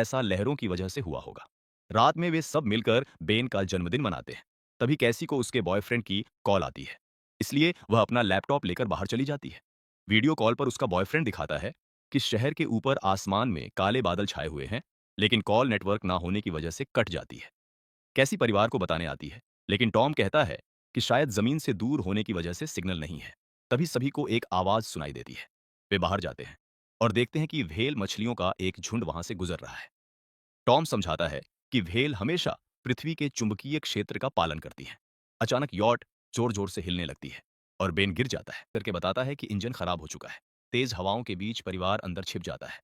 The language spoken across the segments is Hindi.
ऐसा लहरों की वजह से हुआ होगा। रात में वे सब मिलकर बेन का जन्मदिन मनाते हैं। तभी कैसी को उसके बॉयफ्रेंड की कॉल आती है। इसलिए वह अपना लैपटॉप लेकर बाहर चली जाती है। वीडियो कॉल पर उसका बॉयफ्रेंड दिखाता है कि शहर के ऊपर आसमान में काले बादल छाए हुए हैं, लेकिन कॉल नेटवर्क ना होने की वजह से कट जाती है। कैसी परिवार को बताने आती है, लेकिन टॉम कहता है कि शायद जमीन से दूर होने की वजह से सिग्नल नहीं है। तभी सभी को एक आवाज सुनाई देती है। वे बाहर जाते हैं और देखते हैं कि व्हेल मछलियों का एक झुंड वहां से गुजर रहा है। टॉम समझाता है कि व्हेल हमेशा पृथ्वी के चुंबकीय क्षेत्र का पालन करती है। अचानक यॉट जोर जोर से हिलने लगती है और बेन गिर जाता है करके बताता है कि इंजन खराब हो चुका है। तेज हवाओं के बीच परिवार अंदर छिप जाता है।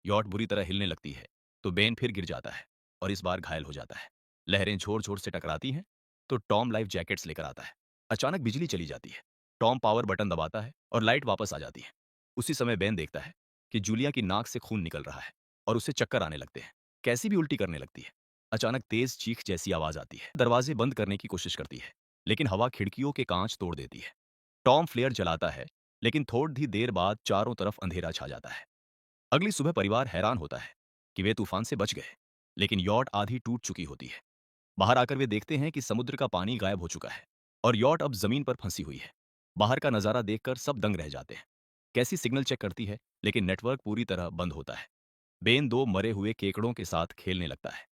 यॉट बुरी तरह हिलने लगती है तो बेन फिर गिर जाता है और इस बार घायल हो जाता है। लहरें जोर जोर से टकराती हैं तो टॉम लाइफ जैकेट्स लेकर आता है। अचानक बिजली चली जाती है। टॉम पावर बटन दबाता है और लाइट वापस आ जाती है। उसी समय बेन देखता है कि जूलिया की नाक से खून निकल रहा है और उसे चक्कर आने लगते हैं। कैसी भी उल्टी करने लगती है। अचानक तेज चीख जैसी आवाज आती है। दरवाजे बंद करने की कोशिश करती है, लेकिन हवा खिड़कियों के कांच तोड़ देती है। टॉम फ्लेयर जलाता है, लेकिन थोड़ी देर बाद चारों तरफ अंधेरा छा जाता है। अगली सुबह परिवार हैरान होता है कि वे तूफान से बच गए, लेकिन यॉट आधी टूट चुकी होती है। बाहर आकर वे देखते हैं कि समुद्र का पानी गायब हो चुका है और यॉट अब जमीन पर फंसी हुई है। बाहर का नजारा देखकर सब दंग रह जाते हैं। कैसी सिग्नल चेक करती है, लेकिन नेटवर्क पूरी तरह बंद होता है। बेन दो मरे हुए केकड़ों के साथ खेलने लगता है।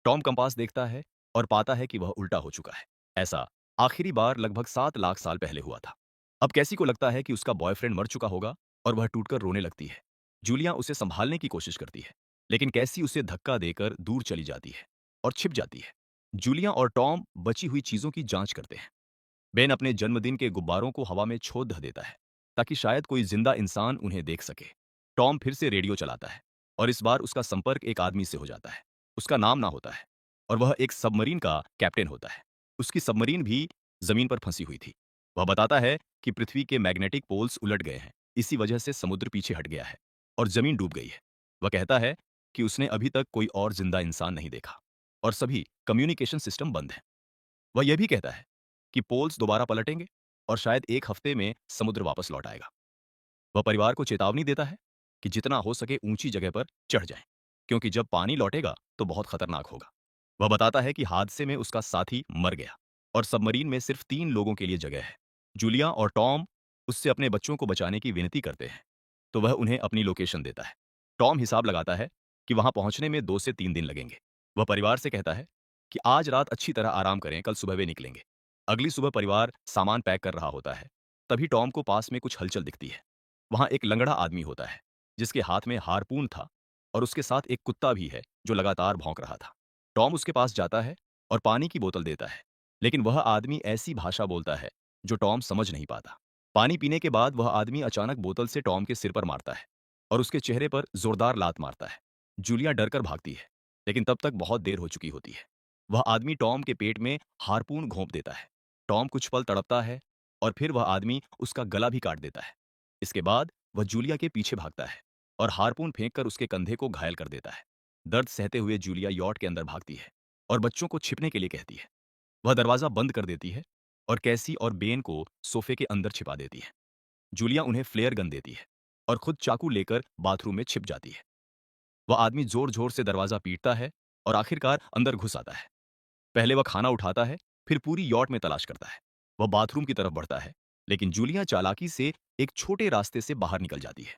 टॉम कंपास देखता है और पाता है कि वह उल्टा हो चुका है। ऐसा आखिरी बार लगभग 7 लाख साल पहले हुआ था। अब कैसी को लगता है कि उसका बॉयफ्रेंड मर चुका होगा और वह टूटकर रोने लगती है। जूलिया उसे संभालने की कोशिश करती है, लेकिन कैसी उसे धक्का देकर दूर चली जाती है और छिप जाती है। जूलिया और टॉम बची हुई चीजों की जांच करते हैं। बेन अपने जन्मदिन के गुब्बारों को हवा में छोड़ देता है ताकि शायद कोई जिंदा इंसान उन्हें देख सके। टॉम फिर से रेडियो चलाता है और इस बार उसका संपर्क एक आदमी से हो जाता है। उसका नाम ना होता है और वह एक सबमरीन का कैप्टन होता है। उसकी सबमरीन भी जमीन पर फंसी हुई थी। वह बताता है कि पृथ्वी के मैग्नेटिक पोल्स उलट गए हैं, इसी वजह से समुद्र पीछे हट गया है और जमीन डूब गई है। वह कहता है कि उसने अभी तक कोई और जिंदा इंसान नहीं देखा और सभी कम्युनिकेशन सिस्टम बंद हैं। वह यह भी कहता है कि पोल्स दोबारा पलटेंगे और शायद एक हफ्ते में समुद्र वापस लौट आएगा। वह परिवार को चेतावनी देता है कि जितना हो सके ऊंची जगह पर चढ़ जाएं, क्योंकि जब पानी लौटेगा तो बहुत खतरनाक होगा। वह बताता है कि हादसे में उसका साथी मर गया और सबमरीन में सिर्फ 3 लोगों के लिए जगह है। जूलिया और टॉम उससे अपने बच्चों को बचाने की विनती करते हैं, तो वह उन्हें अपनी लोकेशन देता है। टॉम हिसाब लगाता है कि वहां पहुंचने में 2 से 3 दिन लगेंगे। वह परिवार से कहता है कि आज रात अच्छी तरह आराम करें, कल सुबह वे निकलेंगे। अगली सुबह परिवार सामान पैक कर रहा होता है। तभी टॉम को पास में कुछ हलचल दिखती है। वहां एक लंगड़ा आदमी होता है जिसके हाथ में हारपून था और उसके साथ एक कुत्ता भी है जो लगातार भौंक रहा था। टॉम उसके पास जाता है और पानी की बोतल देता है, लेकिन वह आदमी ऐसी भाषा बोलता है जो टॉम समझ नहीं पाता। पानी पीने के बाद वह आदमी अचानक बोतल से टॉम के सिर पर मारता है और उसके चेहरे पर जोरदार लात मारता है। जूलिया डरकर भागती है, लेकिन तब तक बहुत देर हो चुकी होती है। वह आदमी टॉम के पेट में हारपून घोंप देता है। टॉम कुछ पल तड़पता है और फिर वह आदमी उसका गला भी काट देता है। इसके बाद वह जूलिया के पीछे भागता है और हारपून फेंककर उसके कंधे को घायल कर देता है। दर्द सहते हुए जूलिया यॉट के अंदर भागती है और बच्चों को छिपने के लिए कहती है। वह दरवाजा बंद कर देती है और कैसी और बेन को सोफे के अंदर छिपा देती है। जूलिया उन्हें फ्लेयर गन देती है और खुद चाकू लेकर बाथरूम में छिप जाती है। वह आदमी जोर जोर से दरवाजा पीटता है और आखिरकार अंदर घुस आता है। पहले वह खाना उठाता है, फिर पूरी यॉट में तलाश करता है। वह बाथरूम की तरफ बढ़ता है, लेकिन जूलिया चालाकी से एक छोटे रास्ते से बाहर निकल जाती है।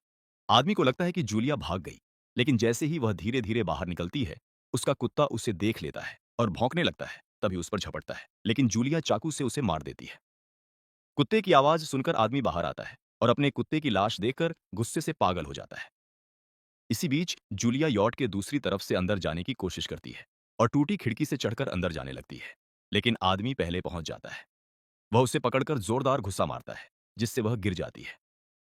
आदमी को लगता है कि जूलिया भाग गई, लेकिन जैसे ही वह धीरे धीरे बाहर निकलती है, उसका कुत्ता उसे देख लेता है और भौंकने लगता है। तभी उस पर झपटता है, लेकिन जूलिया चाकू से उसे मार देती है। कुत्ते की आवाज सुनकर आदमी बाहर आता है और अपने कुत्ते की लाश देखकर गुस्से से पागल हो जाता है। इसी बीच जूलिया यॉट के दूसरी तरफ से अंदर जाने की कोशिश करती है और टूटी खिड़की से चढ़कर अंदर जाने लगती है, लेकिन आदमी पहले पहुंच जाता है। वह उसे पकड़कर जोरदार घुस्सा मारता है, जिससे वह गिर जाती है।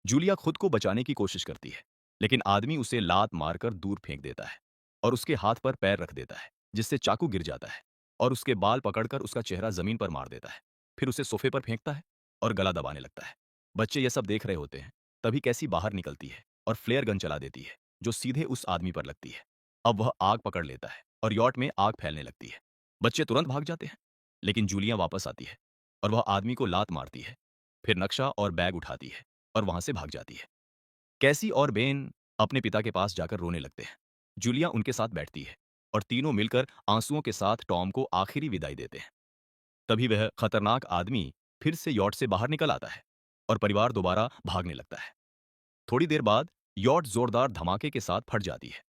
जूलिया खुद को बचाने की कोशिश करती है, लेकिन आदमी उसे लात मारकर दूर फेंक देता है और उसके हाथ पर पैर रख देता है, जिससे चाकू गिर जाता है और उसके बाल पकड़कर उसका चेहरा जमीन पर मार देता है। फिर उसे सोफे पर फेंकता है और गला दबाने लगता है। बच्चे यह सब देख रहे होते हैं। तभी कैसी बाहर निकलती है और फ्लेयर गन चला देती है, जो सीधे उस आदमी पर लगती है। अब वह आग पकड़ लेता है और यॉट में आग फैलने लगती है। बच्चे तुरंत भाग जाते हैं, लेकिन जूलिया वापस आती है और वह आदमी को लात मारती है। फिर नक्शा और बैग उठाती है और वहां से भाग जाती है। कैसी और बेन अपने पिता के पास जाकर रोने लगते हैं। जूलिया उनके साथ बैठती है और तीनों मिलकर आंसुओं के साथ टॉम को आखिरी विदाई देते हैं। तभी वह खतरनाक आदमी फिर से यॉट से बाहर निकल आता है और परिवार दोबारा भागने लगता है। थोड़ी देर बाद यॉट जोरदार धमाके के साथ फट जाती है।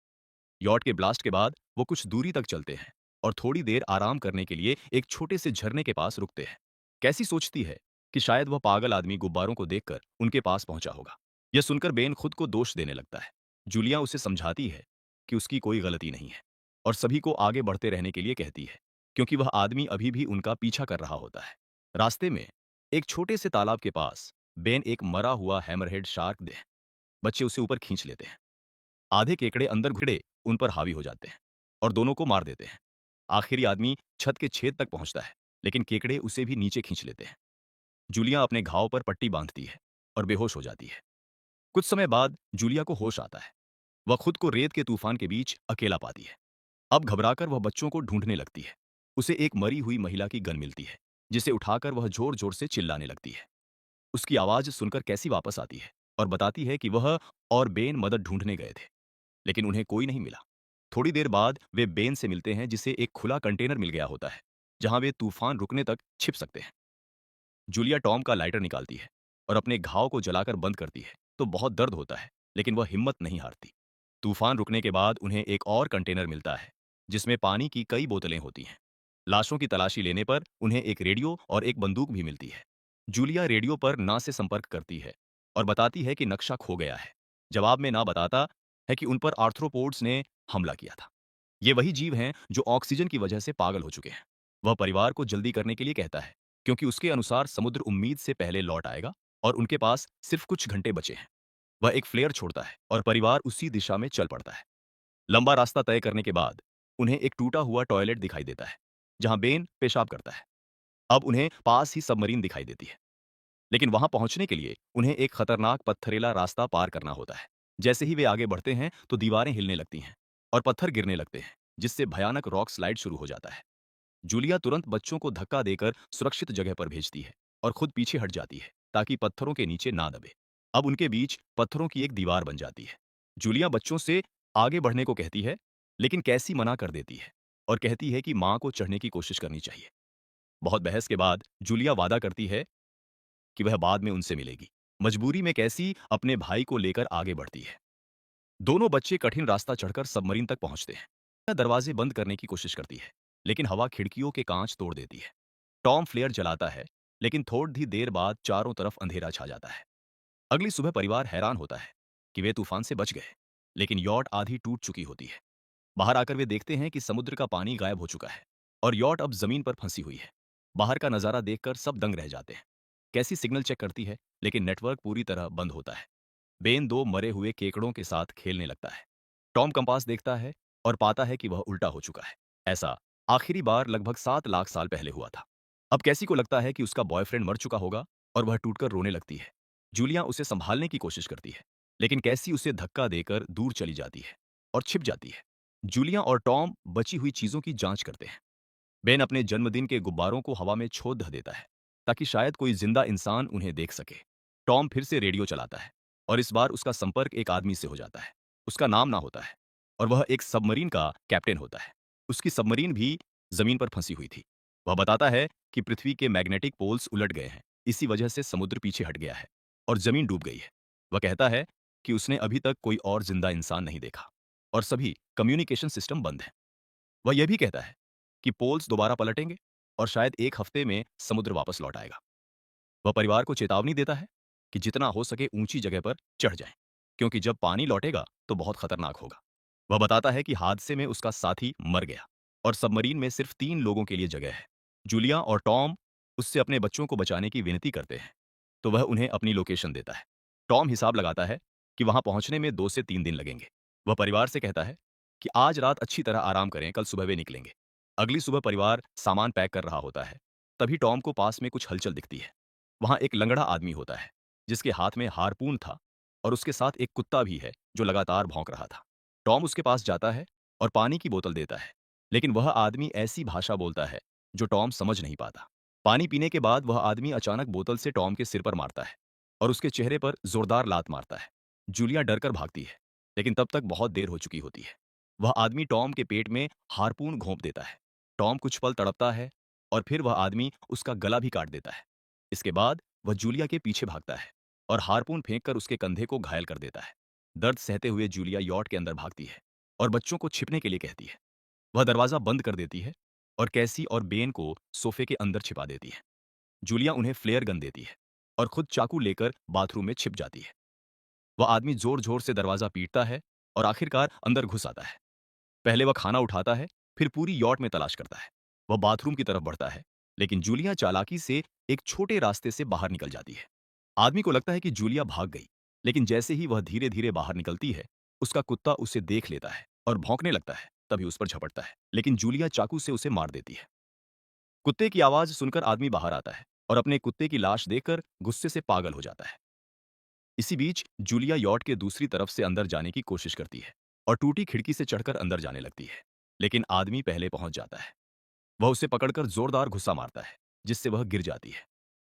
यॉट के ब्लास्ट के बाद वो कुछ दूरी तक चलते हैं और थोड़ी देर आराम करने के लिए एक छोटे से झरने के पास रुकते हैं। कैसी सोचती है कि शायद वह पागल आदमी गुब्बारों को देखकर उनके पास पहुंचा होगा। यह सुनकर बेन खुद को दोष देने लगता है। जूलिया उसे समझाती है कि उसकी कोई गलती नहीं है और सभी को आगे बढ़ते रहने के लिए कहती है, क्योंकि वह आदमी अभी भी उनका पीछा कर रहा होता है। रास्ते में एक छोटे से तालाब के पास बेन एक मरा हुआ हैमरहेड शार्क दे बच्चे उसे ऊपर खींच लेते हैं। आधे केकड़े अंदर घुड़े उन पर हावी हो जाते हैं और दोनों को मार देते हैं। आखिरी आदमी छत के छेद तक पहुंचता है, लेकिन केकड़े उसे भी नीचे खींच लेते हैं। जूलिया अपने घाव पर पट्टी बांधती है और बेहोश हो जाती है। कुछ समय बाद जूलिया को होश आता है। वह खुद को रेत के तूफान के बीच अकेला पाती है। अब घबराकर वह बच्चों को ढूंढने लगती है। उसे एक मरी हुई महिला की गन मिलती है, जिसे उठाकर वह जोर जोर से चिल्लाने लगती है। उसकी आवाज सुनकर कैसी वापस आती है और बताती है कि वह और बेन मदद ढूंढने गए थे, लेकिन उन्हें कोई नहीं मिला। थोड़ी देर बाद वे बेन से मिलते हैं, जिसे एक खुला कंटेनर मिल गया होता है जहां वे तूफान रुकने तक छिप सकते हैं। जूलिया टॉम का लाइटर निकालती है और अपने घाव को जलाकर बंद करती है तो बहुत दर्द होता है, लेकिन वह हिम्मत नहीं हारती। तूफान रुकने के बाद उन्हें एक और कंटेनर मिलता है जिसमें पानी की कई बोतलें होती हैं। लाशों की तलाशी लेने पर उन्हें एक रेडियो और एक बंदूक भी मिलती है। जूलिया रेडियो पर ना से संपर्क करती है और बताती है कि नक्शा खो गया है। जवाब में ना बताता है कि उन पर आर्थ्रोपोड्स ने हमला किया था। ये वही जीव हैं जो ऑक्सीजन की वजह से पागल हो चुके हैं। वह परिवार को जल्दी करने के लिए कहता है, क्योंकि उसके अनुसार समुद्र उम्मीद से पहले लौट आएगा और उनके पास सिर्फ कुछ घंटे बचे हैं। वह एक फ्लेयर छोड़ता है और परिवार उसी दिशा में चल पड़ता है। लंबा रास्ता तय करने के बाद उन्हें एक टूटा हुआ टॉयलेट दिखाई देता है जहां बेन पेशाब करता है। अब उन्हें पास ही सबमरीन दिखाई देती है, लेकिन वहां पहुंचने के लिए उन्हें एक खतरनाक पत्थरेला रास्ता पार करना होता है। जैसे ही वे आगे बढ़ते हैं तो दीवारें हिलने लगती हैं और पत्थर गिरने लगते हैं, जिससे भयानक रॉक स्लाइड शुरू हो जाता है। जूलिया तुरंत बच्चों को धक्का देकर सुरक्षित जगह पर भेजती है और खुद पीछे हट जाती है ताकि पत्थरों के नीचे ना दबे। अब उनके बीच पत्थरों की एक दीवार बन जाती है। जूलिया बच्चों से आगे बढ़ने को कहती है, लेकिन कैसी मना कर देती है और कहती है कि मां को चढ़ने की कोशिश करनी चाहिए। बहुत बहस के बाद जूलिया वादा करती है कि वह बाद में उनसे मिलेगी। मजबूरी में कैसी अपने भाई को लेकर आगे बढ़ती है। दोनों बच्चे कठिन रास्ता चढ़कर सबमरीन तक पहुंचते हैं। वह दरवाजे बंद करने की कोशिश करती है, लेकिन हवा खिड़कियों के कांच तोड़ देती है। टॉम फ्लेयर जलाता है, लेकिन थोड़ी देर बाद चारों तरफ अंधेरा छा जाता है। अगली सुबह परिवार हैरान होता है कि वे तूफान से बच गए, लेकिन यॉट आधी टूट चुकी होती है। बाहर आकर वे देखते हैं कि समुद्र का पानी गायब हो चुका है और यॉट अब जमीन पर फंसी हुई है। बाहर का नजारा देखकर सब दंग रह जाते हैं। कैसी सिग्नल चेक करती है, लेकिन नेटवर्क पूरी तरह बंद होता है। बेन दो मरे हुए केकड़ों के साथ खेलने लगता है। टॉम कंपास देखता है और पाता है कि वह उल्टा हो चुका है। ऐसा आखिरी बार लगभग 7 लाख साल पहले हुआ था। अब कैसी को लगता है कि उसका बॉयफ्रेंड मर चुका होगा और वह टूटकर रोने लगती है। जूलिया उसे संभालने की कोशिश करती है, लेकिन कैसी उसे धक्का देकर दूर चली जाती है और छिप जाती है। जूलिया और टॉम बची हुई चीजों की जांच करते हैं। बेन अपने जन्मदिन के गुब्बारों को हवा में छोड़ देता है ताकि शायद कोई जिंदा इंसान उन्हें देख सके। टॉम फिर से रेडियो चलाता है और इस बार उसका संपर्क एक आदमी से हो जाता है। उसका नाम ना होता है और वह एक सबमरीन का कैप्टन होता है। उसकी सबमरीन भी जमीन पर फंसी हुई थी। वह बताता है कि पृथ्वी के मैग्नेटिक पोल्स उलट गए हैं, इसी वजह से समुद्र पीछे हट गया है और जमीन डूब गई है। वह कहता है कि उसने अभी तक कोई और जिंदा इंसान नहीं देखा और सभी कम्युनिकेशन सिस्टम बंद हैं। वह यह भी कहता है कि पोल्स दोबारा पलटेंगे और शायद एक हफ्ते में समुद्र वापस लौट आएगा। वह परिवार को चेतावनी देता है कि जितना हो सके ऊंची जगह पर चढ़ जाएं, क्योंकि जब पानी लौटेगा तो बहुत खतरनाक होगा। वह बताता है कि हादसे में उसका साथी मर गया और सबमरीन में सिर्फ 3 लोगों के लिए जगह है। जूलिया और टॉम उससे अपने बच्चों को बचाने की विनती करते हैं, तो वह उन्हें अपनी लोकेशन देता है। टॉम हिसाब लगाता है कि वहां पहुंचने में 2 से 3 दिन लगेंगे। वह परिवार से कहता है कि आज रात अच्छी तरह आराम करें, कल सुबह वे निकलेंगे। अगली सुबह परिवार सामान पैक कर रहा होता है। तभी टॉम को पास में कुछ हलचल दिखती है। वहां एक लंगड़ा आदमी होता है जिसके हाथ में हारपून था और उसके साथ एक कुत्ता भी है जो लगातार भौंक रहा था। टॉम उसके पास जाता है और पानी की बोतल देता है, लेकिन वह आदमी ऐसी भाषा बोलता है जो टॉम समझ नहीं पाता। पानी पीने के बाद वह आदमी अचानक बोतल से टॉम के सिर पर मारता है और उसके चेहरे पर जोरदार लात मारता है। जूलिया डरकर भागती है, लेकिन तब तक बहुत देर हो चुकी होती है। वह आदमी टॉम के पेट में हार्पून घोंप देता है। टॉम कुछ पल तड़पता है और फिर वह आदमी उसका गला भी काट देता है। इसके बाद वह जूलिया के पीछे भागता है और हार्पून फेंककर उसके कंधे को घायल कर देता है। दर्द सहते हुए जूलिया यॉट के अंदर भागती है और बच्चों को छिपने के लिए कहती है। वह दरवाजा बंद कर देती है और कैसी और बेन को सोफे के अंदर छिपा देती है। जूलिया उन्हें फ्लेयर गन देती है और खुद चाकू लेकर बाथरूम में छिप जाती है। वह आदमी जोर जोर से दरवाजा पीटता है और आखिरकार अंदर घुस आता है। पहले वह खाना उठाता है, फिर पूरी यॉट में तलाश करता है। वह बाथरूम की तरफ बढ़ता है, लेकिन जूलिया चालाकी से एक छोटे रास्ते से बाहर निकल जाती है। आदमी को लगता है कि जूलिया भाग गई, लेकिन जैसे ही वह धीरे धीरे बाहर निकलती है, उसका कुत्ता उसे देख लेता है और भौंकने लगता है। तभी उस पर झपटता है, लेकिन जूलिया चाकू से उसे मार देती है। कुत्ते की आवाज सुनकर आदमी बाहर आता है और अपने कुत्ते की लाश देखकर गुस्से से पागल हो जाता है। इसी बीच जूलिया यॉट के दूसरी तरफ से अंदर जाने की कोशिश करती है और टूटी खिड़की से चढ़कर अंदर जाने लगती है, लेकिन आदमी पहले पहुंच जाता है। वह उसे पकड़कर जोरदार घुस्सा मारता है, जिससे वह गिर जाती है।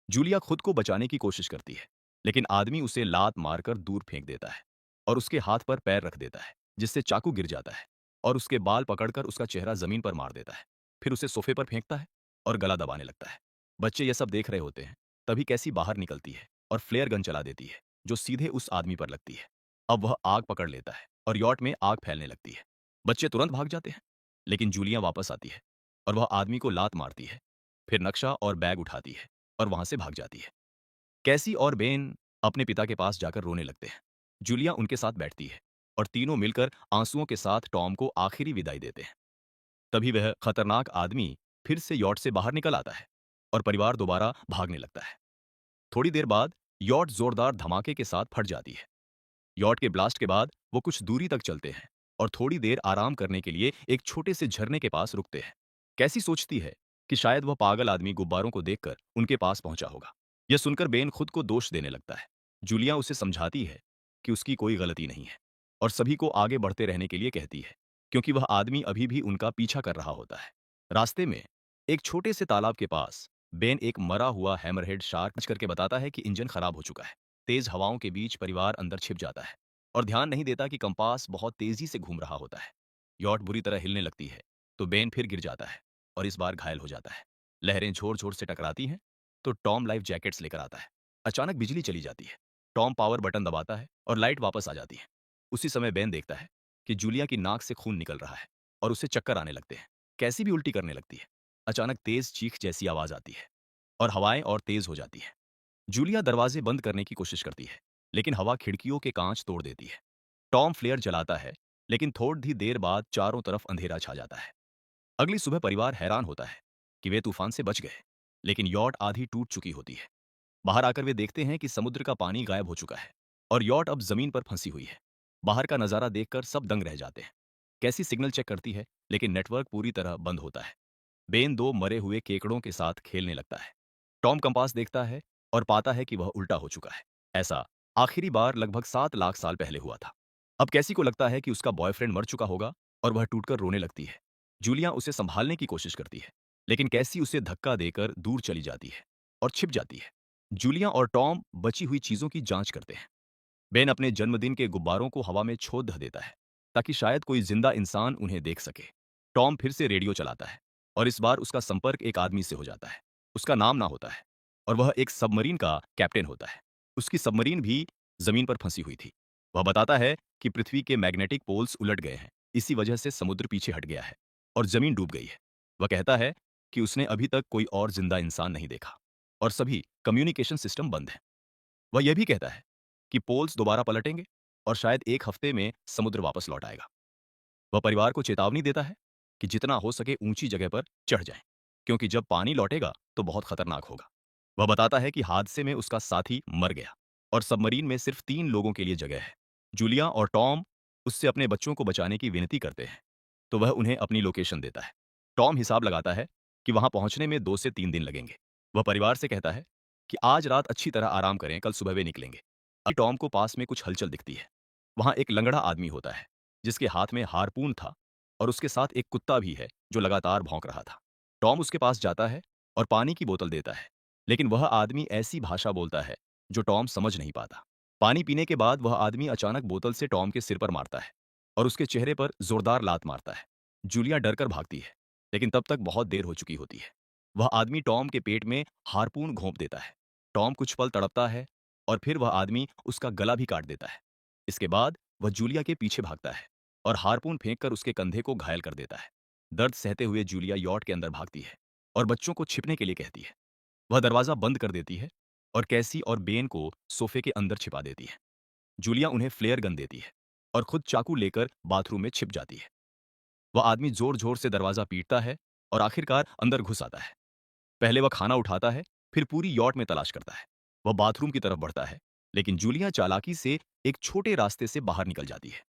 जूलिया खुद को बचाने की कोशिश करती है, लेकिन आदमी उसे लात मारकर दूर फेंक देता है और उसके हाथ पर पैर रख देता है, जिससे चाकू गिर जाता है और उसके बाल पकड़कर उसका चेहरा जमीन पर मार देता है। फिर उसे सोफे पर फेंकता है और गला दबाने लगता है। बच्चे यह सब देख रहे होते हैं। तभी कैसी बाहर निकलती है और फ्लेयर गन चला देती है, जो सीधे उस आदमी पर लगती है। अब वह आग पकड़ लेता है और यॉट में आग फैलने लगती है। बच्चे तुरंत भाग जाते हैं, लेकिन जूलिया वापस आती है और वह आदमी को लात मारती है। फिर नक्शा और बैग उठाती है और वहां से भाग जाती है। कैसी और बेन अपने पिता के पास जाकर रोने लगते हैं। जूलिया उनके साथ बैठती है और तीनों मिलकर आंसुओं के साथ टॉम को आखिरी विदाई देते हैं। तभी वह खतरनाक आदमी फिर से यॉट से बाहर निकल आता है और परिवार दोबारा भागने लगता है। थोड़ी देर बाद यॉट जोरदार धमाके के साथ फट जाती है। यॉट के ब्लास्ट के बाद वो कुछ दूरी तक चलते हैं और थोड़ी देर आराम करने के लिए एक छोटे से झरने के पास रुकते हैं। कैसी सोचती है कि शायद वह पागल आदमी गुब्बारों को देखकर उनके पास पहुंचा होगा। यह सुनकर बेन खुद को दोष देने लगता है। जूलिया उसे समझाती है कि उसकी कोई गलती नहीं है और सभी को आगे बढ़ते रहने के लिए कहती है, क्योंकि वह आदमी अभी भी उनका पीछा कर रहा होता है। रास्ते में एक छोटे से तालाब के पास बेन एक मरा हुआ हैमरहेड शार्क करके बताता है कि इंजन खराब हो चुका है। तेज हवाओं के बीच परिवार अंदर छिप जाता है और ध्यान नहीं देता कि कंपास बहुत तेजी से घूम रहा होता है। यॉट बुरी तरह हिलने लगती है तो बेन फिर गिर जाता है और इस बार घायल हो जाता है। लहरें जोर जोर से टकराती हैं तो टॉम लाइफ जैकेट्स लेकर आता है। अचानक बिजली चली जाती है। टॉम पावर बटन दबाता है और लाइट वापस आ जाती है। उसी समय बेन देखता है कि जूलिया की नाक से खून निकल रहा है और उसे चक्कर आने लगते हैं। कैसी भी उल्टी करने लगती है। अचानक तेज चीख जैसी आवाज आती है और हवाएं और तेज हो जाती है। जूलिया दरवाजे बंद करने की कोशिश करती है, लेकिन हवा खिड़कियों के कांच तोड़ देती है। टॉम फ्लेयर जलाता है, लेकिन थोड़ी देर बाद चारों तरफ अंधेरा छा जाता है। अगली सुबह परिवार हैरान होता है कि वे तूफान से बच गए, लेकिन यॉट आधी टूट चुकी होती है। बाहर आकर वे देखते हैं कि समुद्र का पानी गायब हो चुका है और यॉट अब जमीन पर फंसी हुई है। बाहर का नजारा देखकर सब दंग रह जाते हैं। कैसी सिग्नल चेक करती है, लेकिन नेटवर्क पूरी तरह बंद होता है। बेन दो मरे हुए केकड़ों के साथ खेलने लगता है। टॉम कंपास देखता है और पाता है कि वह उल्टा हो चुका है। ऐसा आखिरी बार लगभग 7 लाख साल पहले हुआ था। अब कैसी को लगता है कि उसका बॉयफ्रेंड मर चुका होगा और वह टूटकर रोने लगती है। जूलिया उसे संभालने की कोशिश करती है, लेकिन कैसी उसे धक्का देकर दूर चली जाती है और छिप जाती है। जूलिया और टॉम बची हुई चीजों की जांच करते हैं। बेन अपने जन्मदिन के गुब्बारों को हवा में छोड़ ध देता है ताकि शायद कोई जिंदा इंसान उन्हें देख सके। टॉम फिर से रेडियो चलाता है और इस बार उसका संपर्क एक आदमी से हो जाता है। उसका नाम ना होता है और वह एक सबमरीन का कैप्टन होता है। उसकी सबमरीन भी जमीन पर फंसी हुई थी। वह बताता है कि पृथ्वी के मैग्नेटिक पोल्स उलट गए हैं, इसी वजह से समुद्र पीछे हट गया है और जमीन डूब गई है। वह कहता है कि उसने अभी तक कोई और जिंदा इंसान नहीं देखा और सभी कम्युनिकेशन सिस्टम बंद हैं। वह यह भी कहता है कि पोल्स दोबारा पलटेंगे और शायद एक हफ्ते में समुद्र वापस लौट आएगा। वह परिवार को चेतावनी देता है कि जितना हो सके ऊंची जगह पर चढ़ जाएं, क्योंकि जब पानी लौटेगा तो बहुत खतरनाक होगा। वह बताता है कि हादसे में उसका साथी मर गया और सबमरीन में सिर्फ 3 लोगों के लिए जगह है। जूलिया और टॉम उससे अपने बच्चों को बचाने की विनती करते हैं, तो वह उन्हें अपनी लोकेशन देता है। टॉम हिसाब लगाता है कि वहां पहुंचने में 2 से 3 दिन लगेंगे। वह परिवार से कहता है कि आज रात अच्छी तरह आराम करें, कल सुबह वे निकलेंगे। अभी टॉम को पास में कुछ हलचल दिखती है। वहां एक लंगड़ा आदमी होता है जिसके हाथ में हारपून था और उसके साथ एक कुत्ता भी है जो लगातार भौंक रहा था। टॉम उसके पास जाता है और पानी की बोतल देता है, लेकिन वह आदमी ऐसी भाषा बोलता है जो टॉम समझ नहीं पाता। पानी पीने के बाद वह आदमी अचानक बोतल से टॉम के सिर पर मारता है। और उसके चेहरे पर जोरदार लात मारता है। जूलिया डरकर भागती है, लेकिन तब तक बहुत देर हो चुकी होती है। वह आदमी टॉम के पेट में हार्पून घोंप देता है। टॉम कुछ पल तड़पता है और फिर वह आदमी उसका गला भी काट देता है। इसके बाद वह जूलिया के पीछे भागता है और हार्पून फेंककर उसके कंधे को घायल कर देता है। दर्द सहते हुए जूलिया यॉट के अंदर भागती है और बच्चों को छिपने के लिए कहती है। वह दरवाजा बंद कर देती है और कैसी और बेन को सोफे के अंदर छिपा देती है। जूलिया उन्हें फ्लेयर गन देती है और खुद चाकू लेकर बाथरूम में छिप जाती है। वह आदमी जोर जोर से दरवाजा पीटता है और आखिरकार अंदर घुस आता है। पहले वह खाना उठाता है, फिर पूरी यॉट में तलाश करता है। वह बाथरूम की तरफ बढ़ता है, लेकिन जूलिया चालाकी से एक छोटे रास्ते से बाहर निकल जाती है।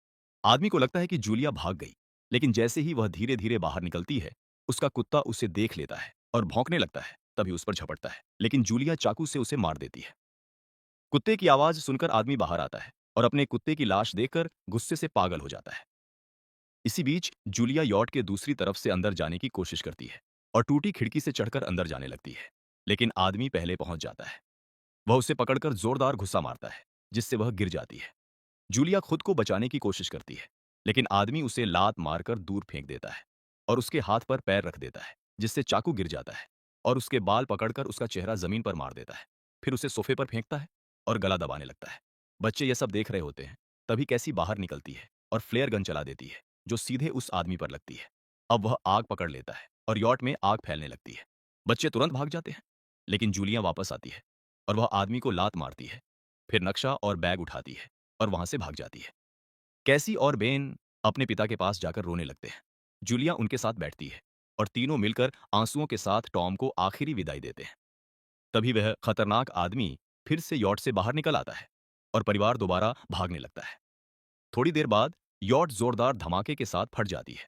आदमी को लगता है कि जूलिया भाग गई, लेकिन जैसे ही वह धीरे धीरे बाहर निकलती है, उसका कुत्ता उसे देख लेता है और भौंकने लगता है। तभी उस पर झपटता है, लेकिन जूलिया चाकू से उसे मार देती है। कुत्ते की आवाज सुनकर आदमी बाहर आता है और अपने कुत्ते की लाश देखकर गुस्से से पागल हो जाता है। इसी बीच जूलिया यॉट के दूसरी तरफ से अंदर जाने की कोशिश करती है और टूटी खिड़की से चढ़कर अंदर जाने लगती है, लेकिन आदमी पहले पहुंच जाता है। वह उसे पकड़कर जोरदार घुस्सा मारता है, जिससे वह गिर जाती है। जूलिया खुद को बचाने की कोशिश करती है, लेकिन आदमी उसे लात मारकर दूर फेंक देता है और उसके हाथ पर पैर रख देता है, जिससे चाकू गिर जाता है और उसके बाल पकड़कर उसका चेहरा जमीन पर मार देता है। फिर उसे सोफे पर फेंकता है और गला दबाने लगता है। बच्चे यह सब देख रहे होते हैं। तभी कैसी बाहर निकलती है और फ्लेयर गन चला देती है, जो सीधे उस आदमी पर लगती है। अब वह आग पकड़ लेता है और यॉट में आग फैलने लगती है। बच्चे तुरंत भाग जाते हैं, लेकिन जूलिया वापस आती है और वह आदमी को लात मारती है। फिर नक्शा और बैग उठाती है और वहां से भाग जाती है। कैसी और बेन अपने पिता के पास जाकर रोने लगते हैं। जूलिया उनके साथ बैठती है और तीनों मिलकर आंसुओं के साथ टॉम को आखिरी विदाई देते हैं। तभी वह खतरनाक आदमी फिर से यॉट से बाहर निकल आता है और परिवार दोबारा भागने लगता है। थोड़ी देर बाद यॉट जोरदार धमाके के साथ फट जाती है।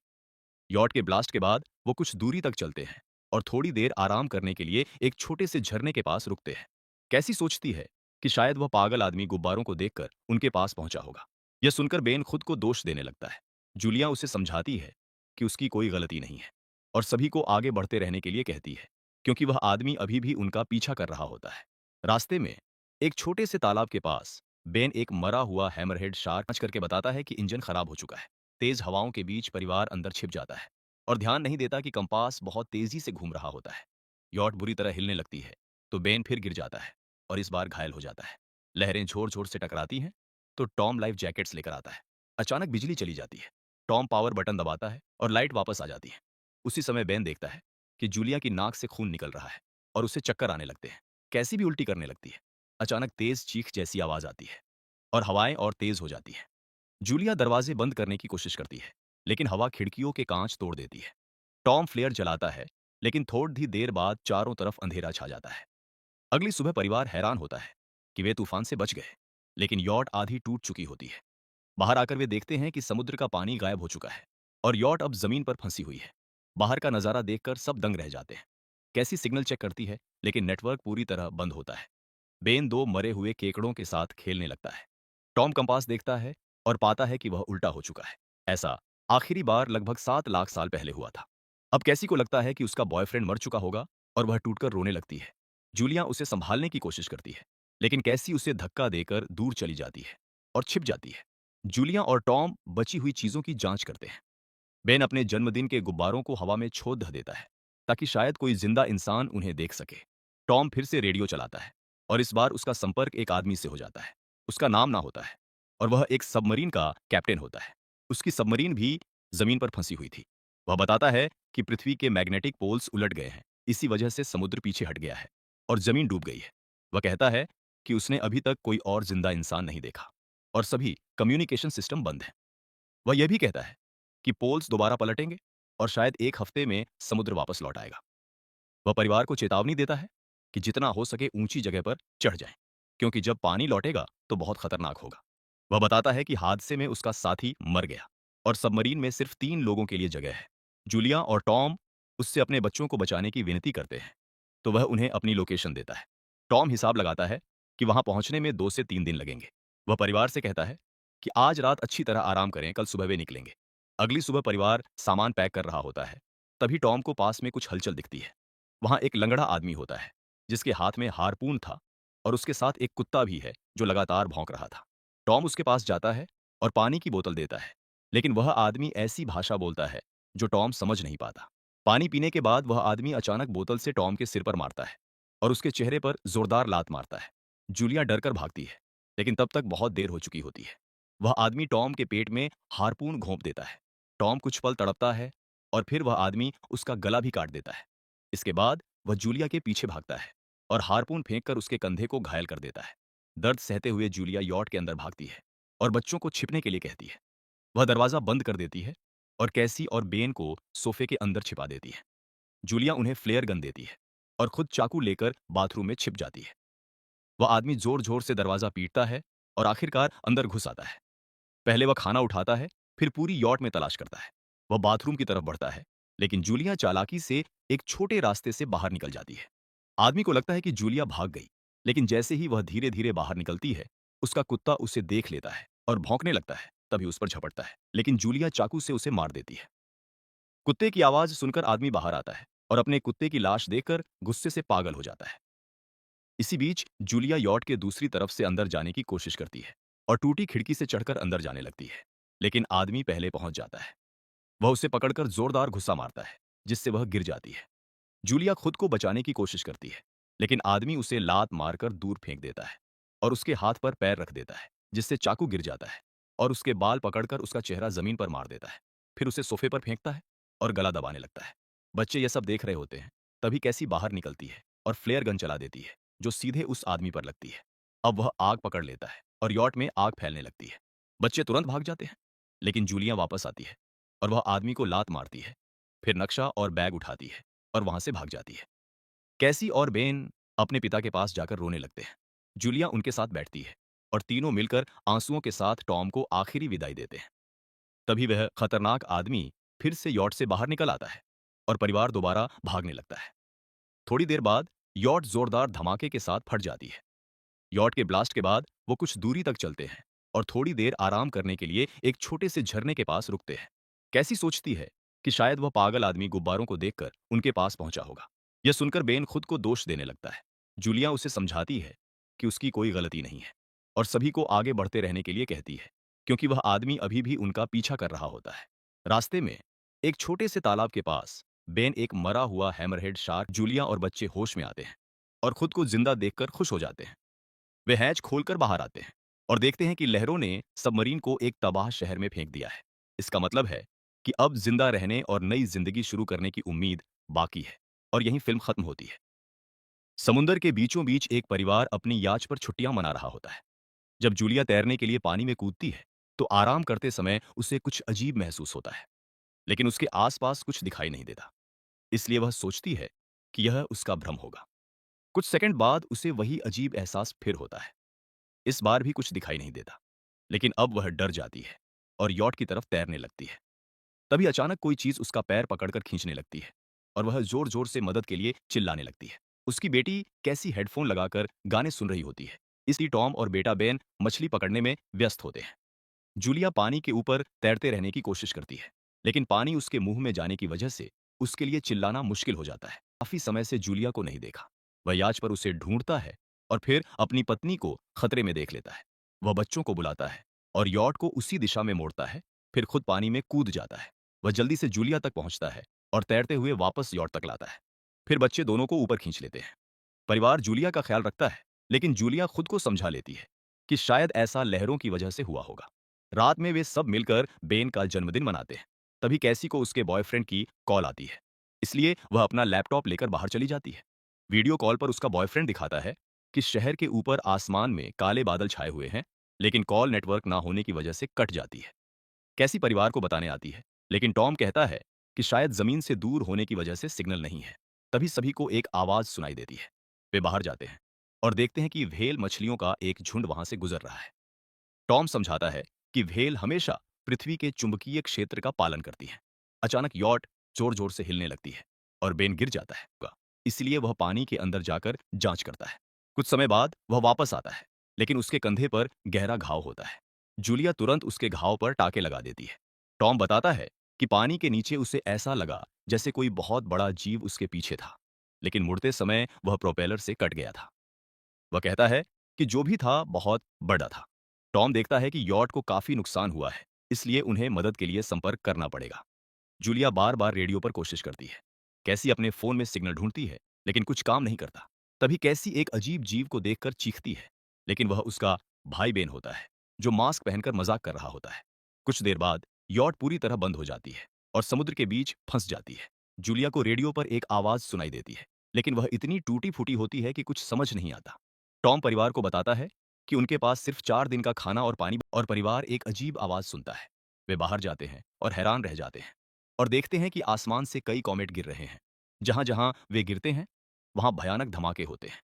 यॉट के ब्लास्ट के बाद वो कुछ दूरी तक चलते हैं और थोड़ी देर आराम करने के लिए एक छोटे से झरने के पास रुकते हैं। कैसी सोचती है कि शायद वह पागल आदमी गुब्बारों को देखकर उनके पास पहुंचा होगा। यह सुनकर बेन खुद को दोष देने लगता है। जूलिया उसे समझाती है कि उसकी कोई गलती नहीं है और सभी को आगे बढ़ते रहने के लिए कहती है, क्योंकि वह आदमी अभी भी उनका पीछा कर रहा होता है। रास्ते में एक छोटे से तालाब के पास बेन एक मरा हुआ हैमरहेड शार्क जांच करके बताता है कि इंजन खराब हो चुका है। तेज हवाओं के बीच परिवार अंदर छिप जाता है और ध्यान नहीं देता कि कंपास बहुत तेजी से घूम रहा होता है। यॉट बुरी तरह हिलने लगती है तो बेन फिर गिर जाता है और इस बार घायल हो जाता है। लहरें जोर जोर से टकराती हैं तो टॉम लाइफ जैकेट्स लेकर आता है। अचानक बिजली चली जाती है। टॉम पावर बटन दबाता है और लाइट वापस आ जाती है। उसी समय बेन देखता है कि जूलिया की नाक से खून निकल रहा है और उसे चक्कर आने लगते हैं। कैसी भी उल्टी करने लगती है। अचानक तेज चीख जैसी आवाज आती है और हवाएं और तेज हो जाती है। जूलिया दरवाजे बंद करने की कोशिश करती है, लेकिन हवा खिड़कियों के कांच तोड़ देती है। टॉम फ्लेयर जलाता है, लेकिन थोड़ी देर बाद चारों तरफ अंधेरा छा जाता है। अगली सुबह परिवार हैरान होता है कि वे तूफान से बच गए, लेकिन यॉट आधी टूट चुकी होती है। बाहर आकर वे देखते हैं कि समुद्र का पानी गायब हो चुका है और यॉट अब जमीन पर फंसी हुई है। बाहर का नजारा देखकर सब दंग रह जाते हैं। कैसी सिग्नल चेक करती है, लेकिन नेटवर्क पूरी तरह बंद होता है। बेन दो मरे हुए केकड़ों के साथ खेलने लगता है। टॉम कंपास देखता है और पाता है कि वह उल्टा हो चुका है। ऐसा आखिरी बार लगभग 7 लाख साल पहले हुआ था। अब कैसी को लगता है कि उसका बॉयफ्रेंड मर चुका होगा और वह टूटकर रोने लगती है। जूलिया उसे संभालने की कोशिश करती है, लेकिन कैसी उसे धक्का देकर दूर चली जाती है और छिप जाती है। जूलिया और टॉम बची हुई चीजों की जांच करते हैं। बेन अपने जन्मदिन के गुब्बारों को हवा में छोड़ ध देता है ताकि शायद कोई जिंदा इंसान उन्हें देख सके। टॉम फिर से रेडियो चलाता है और इस बार उसका संपर्क एक आदमी से हो जाता है। उसका नाम ना होता है और वह एक सबमरीन का कैप्टन होता है। उसकी सबमरीन भी जमीन पर फंसी हुई थी। वह बताता है कि पृथ्वी के मैग्नेटिक पोल्स उलट गए हैं, इसी वजह से समुद्र पीछे हट गया है और जमीन डूब गई है। वह कहता है कि उसने अभी तक कोई और जिंदा इंसान नहीं देखा और सभी कम्युनिकेशन सिस्टम बंद हैं। वह यह भी कहता है कि पोल्स दोबारा पलटेंगे और शायद एक हफ्ते में समुद्र वापस लौट आएगा। वह परिवार को चेतावनी देता है कि जितना हो सके ऊंची जगह पर चढ़ जाएं, क्योंकि जब पानी लौटेगा तो बहुत खतरनाक होगा। वह बताता है कि हादसे में उसका साथी मर गया और सबमरीन में सिर्फ 3 लोगों के लिए जगह है। जूलिया और टॉम उससे अपने बच्चों को बचाने की विनती करते हैं, तो वह उन्हें अपनी लोकेशन देता है। टॉम हिसाब लगाता है कि वहां पहुंचने में 2 से 3 दिन लगेंगे। वह परिवार से कहता है कि आज रात अच्छी तरह आराम करें, कल सुबह वे निकलेंगे। अगली सुबह परिवार सामान पैक कर रहा होता है। तभी टॉम को पास में कुछ हलचल दिखती है। वहां एक लंगड़ा आदमी होता है जिसके हाथ में हारपून था और उसके साथ एक कुत्ता भी है जो लगातार भौंक रहा था। टॉम उसके पास जाता है और पानी की बोतल देता है, लेकिन वह आदमी ऐसी भाषा बोलता है जो टॉम समझ नहीं पाता। पानी पीने के बाद वह आदमी अचानक बोतल से टॉम के सिर पर मारता है और उसके चेहरे पर जोरदार लात मारता है। जूलिया डरकर भागती है, लेकिन तब तक बहुत देर हो चुकी होती है। वह आदमी टॉम के पेट में हार्पून घोंप देता है। टॉम कुछ पल तड़पता है और फिर वह आदमी उसका गला भी काट देता है। इसके बाद वह जूलिया के पीछे भागता है और हार्पून फेंककर उसके कंधे को घायल कर देता है। दर्द सहते हुए जूलिया यॉट के अंदर भागती है और बच्चों को छिपने के लिए कहती है। वह दरवाजा बंद कर देती है और कैसी और बेन को सोफे के अंदर छिपा देती है। जूलिया उन्हें फ्लेयर गन देती है और खुद चाकू लेकर बाथरूम में छिप जाती है। वह आदमी जोर जोर से दरवाजा पीटता है और आखिरकार अंदर घुस आता है। पहले वह खाना उठाता है, फिर पूरी यॉट में तलाश करता है। वह बाथरूम की तरफ बढ़ता है, लेकिन जूलिया चालाकी से एक छोटे रास्ते से बाहर निकल जाती है। आदमी को लगता है कि जूलिया भाग गई, लेकिन जैसे ही वह धीरे धीरे बाहर निकलती है, उसका कुत्ता उसे देख लेता है और भौंकने लगता है। तभी उस पर झपटता है, लेकिन जूलिया चाकू से उसे मार देती है। कुत्ते की आवाज सुनकर आदमी बाहर आता है और अपने कुत्ते की लाश देखकर गुस्से से पागल हो जाता है। इसी बीच जूलिया यॉट के दूसरी तरफ से अंदर जाने की कोशिश करती है और टूटी खिड़की से चढ़कर अंदर जाने लगती है, लेकिन आदमी पहले पहुंच जाता है। वह उसे पकड़कर जोरदार घुसा मारता है, जिससे वह गिर जाती है। जूलिया खुद को बचाने की कोशिश करती है, लेकिन आदमी उसे लात मारकर दूर फेंक देता है और उसके हाथ पर पैर रख देता है, जिससे चाकू गिर जाता है और उसके बाल पकड़कर उसका चेहरा जमीन पर मार देता है। फिर उसे सोफे पर फेंकता है और गला दबाने लगता है। बच्चे यह सब देख रहे होते हैं। तभी कैसी बाहर निकलती है और फ्लेयर गन चला देती है, जो सीधे उस आदमी पर लगती है। अब वह आग पकड़ लेता है और यॉट में आग फैलने लगती है। बच्चे तुरंत भाग जाते हैं, लेकिन जूलिया वापस आती है और वह आदमी को लात मारती है। फिर नक्शा और बैग उठाती है और वहां से भाग जाती है। कैसी और बेन अपने पिता के पास जाकर रोने लगते हैं। जूलिया उनके साथ बैठती है और तीनों मिलकर आंसुओं के साथ टॉम को आखिरी विदाई देते हैं। तभी वह खतरनाक आदमी फिर से यॉट से बाहर निकल आता है और परिवार दोबारा भागने लगता है। थोड़ी देर बाद यॉट जोरदार धमाके के साथ फट जाती है। यॉट के ब्लास्ट के बाद वो कुछ दूरी तक चलते हैं और थोड़ी देर आराम करने के लिए एक छोटे से झरने के पास रुकते हैं। कैसी सोचती है कि शायद वह पागल आदमी गुब्बारों को देखकर उनके पास पहुंचा होगा। यह सुनकर बेन खुद को दोष देने लगता है। जूलिया उसे समझाती है कि उसकी कोई गलती नहीं है और सभी को आगे बढ़ते रहने के लिए कहती है, क्योंकि वह आदमी अभी भी उनका पीछा कर रहा होता है। रास्ते में एक छोटे से तालाब के पास बेन एक मरा हुआ हैमरहेड शार्क जूलिया और बच्चे होश में आते हैं और खुद को जिंदा देखकर खुश हो जाते हैं। वे हैच खोलकर बाहर आते हैं और देखते हैं कि लहरों ने सबमरीन को एक तबाह शहर में फेंक दिया है। इसका मतलब है कि अब जिंदा रहने और नई जिंदगी शुरू करने की उम्मीद बाकी है। और यहीं फिल्म खत्म होती है। समुंदर के बीचों बीच एक परिवार अपनी याच पर छुट्टियां मना रहा होता है। जब जूलिया तैरने के लिए पानी में कूदती है, तो आराम करते समय उसे कुछ अजीब महसूस होता है, लेकिन उसके आसपास कुछ दिखाई नहीं देता। इसलिए वह सोचती है कि यह उसका भ्रम होगा। कुछ सेकंड बाद उसे वही अजीब एहसास फिर होता है। इस बार भी कुछ दिखाई नहीं देता, लेकिन अब वह डर जाती है और यॉट की तरफ तैरने लगती है। तभी अचानक कोई चीज उसका पैर पकड़कर खींचने लगती है और वह जोर जोर से मदद के लिए चिल्लाने लगती है। उसकी बेटी कैसी हेडफोन लगाकर गाने सुन रही होती है, इसलिए टॉम और बेटा बेन मछली पकड़ने में व्यस्त होते हैं। जूलिया पानी के ऊपर तैरते रहने की कोशिश करती है, लेकिन पानी उसके मुंह में जाने की वजह से उसके लिए चिल्लाना मुश्किल हो जाता है। काफी समय से जूलिया को नहीं देखा। वह याच पर उसे ढूंढता है और फिर अपनी पत्नी को खतरे में देख लेता है। वह बच्चों को बुलाता है और यॉट को उसी दिशा में मोड़ता है, फिर खुद पानी में कूद जाता है। वह जल्दी से जूलिया तक पहुंचता है और तैरते हुए वापस यॉट तक लाता है। फिर बच्चे दोनों को ऊपर खींच लेते हैं। परिवार जूलिया का ख्याल रखता है, लेकिन जूलिया खुद को समझा लेती है कि शायद ऐसा लहरों की वजह से हुआ होगा। रात में वे सब मिलकर बेन का जन्मदिन मनाते हैं। तभी कैसी को उसके बॉयफ्रेंड की कॉल आती है, इसलिए वह अपना लैपटॉप लेकर बाहर चली जाती है। वीडियो कॉल पर उसका बॉयफ्रेंड दिखाता है कि शहर के ऊपर आसमान में काले बादल छाए हुए हैं, लेकिन कॉल नेटवर्क ना होने की वजह से कट जाती है। कैसी परिवार को बताने आती है, लेकिन टॉम कहता है कि शायद जमीन से दूर होने की वजह से सिग्नल नहीं है। तभी सभी को एक आवाज सुनाई देती है। वे बाहर जाते हैं और देखते हैं कि व्हेल मछलियों का एक झुंड वहां से गुजर रहा है। टॉम समझाता है कि व्हेल हमेशा पृथ्वी के चुंबकीय क्षेत्र का पालन करती है। अचानक यॉट जोर जोर से हिलने लगती है और बेन गिर जाता है। इसलिए वह पानी के अंदर जाकर जांच करता है। कुछ समय बाद वह वापस आता है, लेकिन उसके कंधे पर गहरा घाव होता है। जूलिया तुरंत उसके घाव पर टाके लगा देती है। टॉम बताता है कि पानी के नीचे उसे ऐसा लगा जैसे कोई बहुत बड़ा जीव उसके पीछे था, लेकिन मुड़ते समय वह प्रोपेलर से कट गया था। वह कहता है कि जो भी था बहुत बड़ा था। टॉम देखता है कि यॉट को काफी नुकसान हुआ है इसलिए उन्हें मदद के लिए संपर्क करना पड़ेगा। जूलिया बार बार रेडियो पर कोशिश करती है। कैसी अपने फोन में सिग्नल ढूंढती है, लेकिन कुछ काम नहीं करता। तभी कैसी एक अजीब जीव को देखकर चीखती है, लेकिन वह उसका भाई बेन होता है, जो मास्क पहनकर मजाक कर रहा होता है। कुछ देर बाद यॉट पूरी तरह बंद हो जाती है और समुद्र के बीच फंस जाती है। जूलिया को रेडियो पर एक आवाज सुनाई देती है, लेकिन वह इतनी टूटी फूटी होती है कि कुछ समझ नहीं आता। टॉम परिवार को बताता है कि उनके पास सिर्फ 4 दिन का खाना और पानी, और परिवार एक अजीब आवाज सुनता है। वे बाहर जाते हैं और हैरान रह जाते हैं और देखते हैं कि आसमान से कई कॉमेट गिर रहे हैं। जहां जहां वे गिरते हैं, वहां भयानक धमाके होते हैं।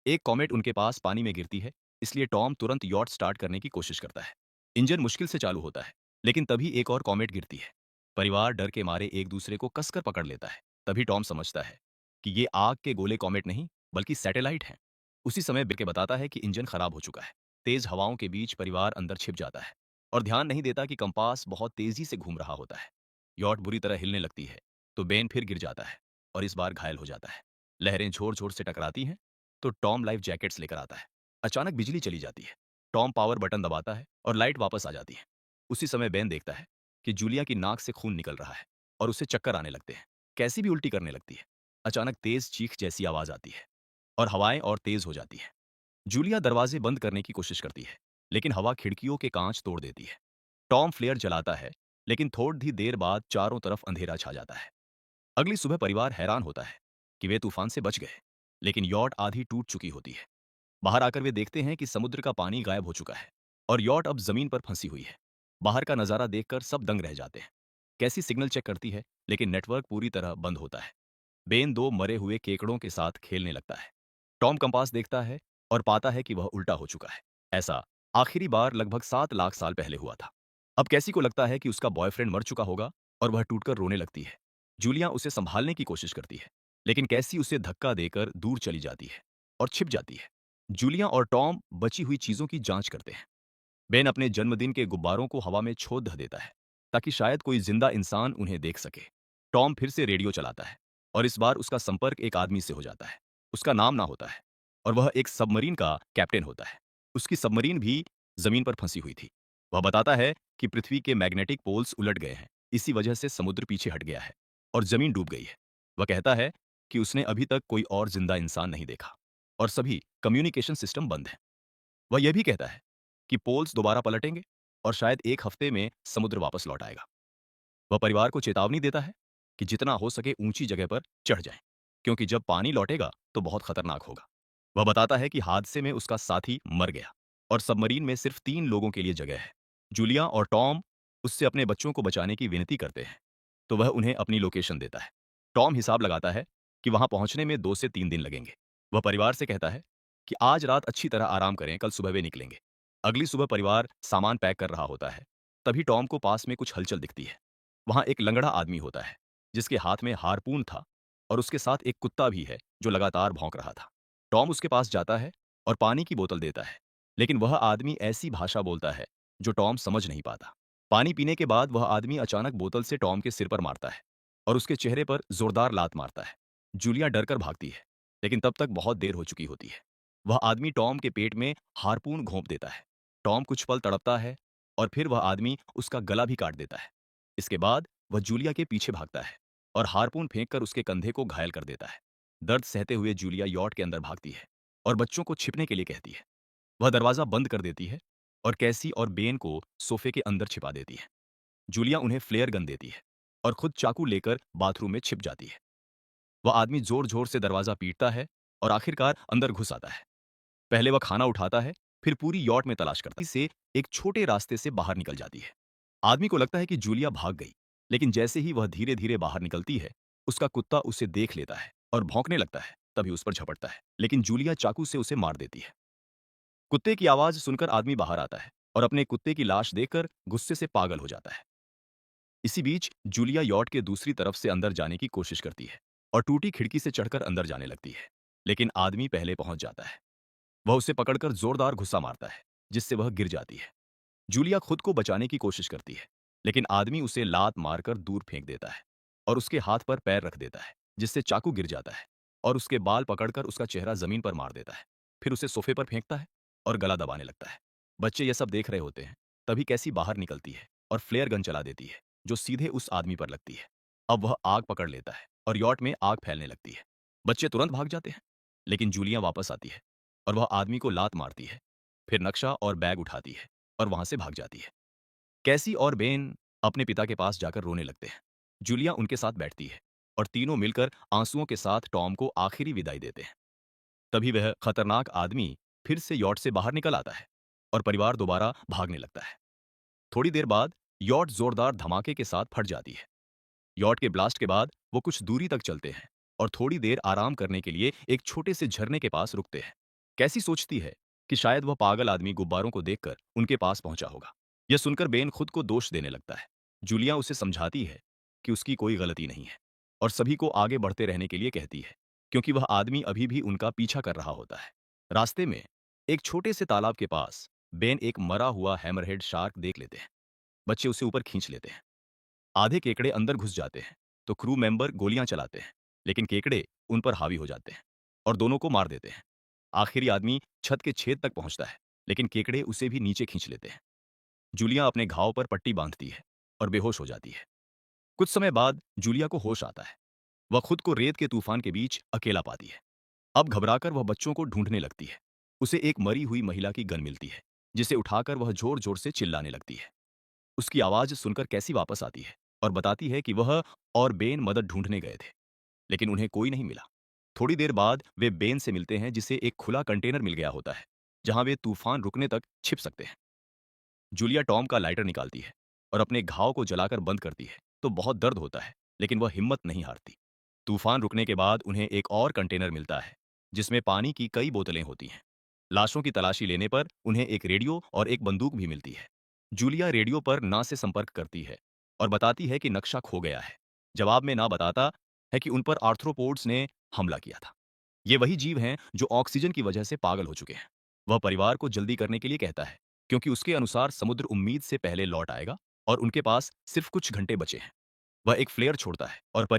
एक कॉमेट उनके पास पानी में गिरती है, इसलिए टॉम तुरंत यॉट स्टार्ट करने की कोशिश करता है। इंजन मुश्किल से चालू होता है, लेकिन तभी एक और कॉमेट गिरती है। परिवार डर के मारे एक दूसरे को कसकर पकड़ लेता है। तभी टॉम समझता है कि ये आग के गोले कॉमेट नहीं, बल्कि सैटेलाइट हैं। उसी समय बिरके बताता है कि इंजन खराब हो चुका है। तेज हवाओं के बीच परिवार अंदर छिप जाता है और ध्यान नहीं देता कि कंपास बहुत तेजी से घूम रहा होता है। यॉट बुरी तरह हिलने लगती है, तो बेन फिर गिर जाता है और इस बार घायल हो जाता है। लहरें जोर जोर से टकराती हैं, तो टॉम लाइफ जैकेट्स लेकर आता है। अचानक बिजली चली जाती है। टॉम पावर बटन दबाता है और लाइट वापस आ जाती है। उसी समय बेन देखता है कि जूलिया की नाक से खून निकल रहा है और उसे चक्कर आने लगते हैं। कैसी भी उल्टी करने लगती है। अचानक तेज चीख जैसी आवाज आती है और हवाएं और तेज हो जाती है। जूलिया दरवाजे बंद करने की कोशिश करती है, लेकिन हवा खिड़कियों के कांच तोड़ देती है। टॉम फ्लेयर जलाता है, लेकिन थोड़ी ही देर बाद चारों तरफ अंधेरा छा जाता है। अगली सुबह परिवार हैरान होता है कि वे तूफान से बच गए, लेकिन यॉट आधी टूट चुकी होती है। बाहर आकर वे देखते हैं कि समुद्र का पानी गायब हो चुका है और यॉट अब जमीन पर फंसी हुई है। बाहर का नजारा देखकर सब दंग रह जाते हैं। कैसी सिग्नल चेक करती है, लेकिन नेटवर्क पूरी तरह बंद होता है। बेन दो मरे हुए केकड़ों के साथ खेलने लगता है। टॉम कंपास देखता है और पाता है कि वह उल्टा हो चुका है। ऐसा आखिरी बार लगभग 7 लाख साल पहले हुआ था। अब कैसी को लगता है कि उसका बॉयफ्रेंड मर चुका होगा और वह टूटकर रोने लगती है। जूलिया उसे संभालने की कोशिश करती है, लेकिन कैसी उसे धक्का देकर दूर चली जाती है और छिप जाती है। जूलिया और टॉम बची हुई चीजों की जांच करते हैं। बेन अपने जन्मदिन के गुब्बारों को हवा में छोड़ देता है, ताकि शायद कोई जिंदा इंसान उन्हें देख सके। टॉम फिर से रेडियो चलाता है और इस बार उसका संपर्क एक आदमी से हो जाता है। उसका नाम ना होता है और वह एक सबमरीन का कैप्टन होता है। उसकी सबमरीन भी जमीन पर फंसी हुई थी। वह बताता है कि पृथ्वी के मैग्नेटिक पोल्स उलट गए हैं, इसी वजह से समुद्र पीछे हट गया है और जमीन डूब गई है। वह कहता है कि उसने अभी तक कोई और जिंदा इंसान नहीं देखा और सभी कम्युनिकेशन सिस्टम बंद हैं। वह यह भी कहता है कि पोल्स दोबारा पलटेंगे और शायद एक हफ्ते में समुद्र वापस लौट आएगा। वह परिवार को चेतावनी देता है कि जितना हो सके ऊंची जगह पर चढ़ जाएं, क्योंकि जब पानी लौटेगा तो बहुत खतरनाक होगा। वह बताता है कि हादसे में उसका साथी मर गया और सबमरीन में सिर्फ 3 लोगों के लिए जगह है। जूलिया और टॉम उससे अपने बच्चों को बचाने की विनती करते हैं, तो वह उन्हें अपनी लोकेशन देता है। टॉम हिसाब लगाता है कि वहां पहुंचने में 2 से 3 दिन लगेंगे। वह परिवार से कहता है कि आज रात अच्छी तरह आराम करें, कल सुबह वे निकलेंगे। अगली सुबह परिवार सामान पैक कर रहा होता है। तभी टॉम को पास में कुछ हलचल दिखती है। वहां एक लंगड़ा आदमी होता है, जिसके हाथ में हारपून था और उसके साथ एक कुत्ता भी है जो लगातार भौंक रहा था। टॉम उसके पास जाता है और पानी की बोतल देता है, लेकिन वह आदमी ऐसी भाषा बोलता है जो टॉम समझ नहीं पाता। पानी पीने के बाद वह आदमी अचानक बोतल से टॉम के सिर पर मारता है और उसके चेहरे पर जोरदार लात मारता है। जूलिया डरकर भागती है, लेकिन तब तक बहुत देर हो चुकी होती है। वह आदमी टॉम के पेट में हारपून घोंप देता है। टॉम कुछ पल तड़पता है और फिर वह आदमी उसका गला भी काट देता है। इसके बाद वह जूलिया के पीछे भागता है और हारपून फेंककर उसके कंधे को घायल कर देता है। दर्द सहते हुए जूलिया यॉट के अंदर भागती है और बच्चों को छिपने के लिए कहती है। वह दरवाजा बंद कर देती है और कैसी और बेन को सोफे के अंदर छिपा देती है। जूलिया उन्हें फ्लेयर गन देती है और खुद चाकू लेकर बाथरूम में छिप जाती है। वह आदमी जोर जोर से दरवाजा पीटता है और आखिरकार अंदर घुस आता है। पहले वह खाना उठाता है, फिर पूरी यॉट में तलाश करता है, से एक छोटे रास्ते से बाहर निकल जाती है। आदमी को लगता है कि जूलिया भाग गई, लेकिन जैसे ही वह धीरे धीरे बाहर निकलती है, उसका कुत्ता उसे देख लेता है और भौंकने लगता है। तभी उस पर झपटता है, लेकिन जूलिया चाकू से उसे मार देती है। कुत्ते की आवाज सुनकर आदमी बाहर आता है और अपने कुत्ते की लाश देखकर गुस्से से पागल हो जाता है। इसी बीच जूलिया यॉट के दूसरी तरफ से अंदर जाने की कोशिश करती है और टूटी खिड़की से चढ़कर अंदर जाने लगती है, लेकिन आदमी पहले पहुंच जाता है। वह उसे पकड़कर जोरदार गुस्सा मारता है, जिससे वह गिर जाती है। जूलिया खुद को बचाने की कोशिश करती है, लेकिन आदमी उसे लात मारकर दूर फेंक देता है और उसके हाथ पर पैर रख देता है, जिससे चाकू गिर जाता है और उसके बाल पकड़कर उसका चेहरा जमीन पर मार देता है। फिर उसे सोफे पर फेंकता है और गला दबाने लगता है। बच्चे यह सब देख रहे होते हैं। तभी कैसी बाहर निकलती है और फ्लेयर गन चला देती है, जो सीधे उस आदमी पर लगती है। अब वह आग पकड़ लेता है और यॉट में आग फैलने लगती है। बच्चे तुरंत भाग जाते हैं, लेकिन जूलिया वापस आती है और वह आदमी को लात मारती है। फिर नक्शा और बैग उठाती है और वहां से भाग जाती है। कैसी और बेन अपने पिता के पास जाकर रोने लगते हैं। जूलिया उनके साथ बैठती है और तीनों मिलकर आंसुओं के साथ टॉम को आखिरी विदाई देते हैं। तभी वह खतरनाक आदमी फिर से यॉट से बाहर निकल आता है और परिवार दोबारा भागने लगता है। थोड़ी देर बाद यॉट जोरदार धमाके के साथ फट जाती है। यॉट के ब्लास्ट के बाद वो कुछ दूरी तक चलते हैं और थोड़ी देर आराम करने के लिए एक छोटे से झरने के पास रुकते हैं। कैसी सोचती है कि शायद वह पागल आदमी गुब्बारों को देखकर उनके पास पहुंचा होगा। यह सुनकर बेन खुद को दोष देने लगता है। जूलिया उसे समझाती है कि उसकी कोई गलती नहीं है और सभी को आगे बढ़ते रहने के लिए कहती है, क्योंकि वह आदमी अभी भी उनका पीछा कर रहा होता है। रास्ते में एक छोटे से तालाब के पास बेन एक मरा हुआ हैमरहेड शार्क देख लेते हैं। बच्चे उसे ऊपर खींच लेते हैं। आधे केकड़े अंदर घुस जाते हैं तो क्रू मेंबर गोलियां चलाते हैं, लेकिन केकड़े उन पर हावी हो जाते हैं और दोनों को मार देते हैं। आखिरी आदमी छत के छेद तक पहुंचता है, लेकिन केकड़े उसे भी नीचे खींच लेते हैं। जूलिया अपने घाव पर पट्टी बांधती है और बेहोश हो जाती है। कुछ समय बाद जूलिया को होश आता है। वह खुद को रेत के तूफान के बीच अकेला पाती है। अब घबराकर वह बच्चों को ढूंढने लगती है। उसे एक मरी हुई महिला की गन मिलती है, जिसे उठाकर वह जोर जोर से चिल्लाने लगती है। उसकी आवाज सुनकर कैसी वापस आती है और बताती है कि वह और बेन मदद ढूंढने गए थे, लेकिन उन्हें कोई नहीं मिला। थोड़ी देर बाद वे बेन से मिलते हैं, जिसे एक खुला कंटेनर मिल गया होता है, जहां वे तूफान रुकने तक छिप सकते हैं। जूलिया टॉम का लाइटर निकालती है और अपने घाव को जलाकर बंद करती है तो बहुत दर्द होता है, लेकिन वह हिम्मत नहीं हारती। तूफान रुकने के बाद उन्हें एक और कंटेनर मिलता है, जिसमें पानी की कई बोतलें होती हैं। लाशों की तलाशी लेने पर उन्हें एक रेडियो और एक बंदूक भी मिलती है। जूलिया रेडियो पर ना से संपर्क करती है और बताती है कि नक्शा खो गया है। जवाब में ना बताता है कि उन पर आर्थ्रोपोड्स ने हमला किया था। ये वही जीव हैं जो ऑक्सीजन की वजह से पागल हो चुके हैं। वह परिवार को जल्दी करने के लिए कहता है, क्योंकि उसके अनुसार समुद्र उम्मीद से पहले लौट आएगा और उनके पास सिर्फ कुछ घंटे बचे हैं। वह एक फ्लेयर छोड़ता है और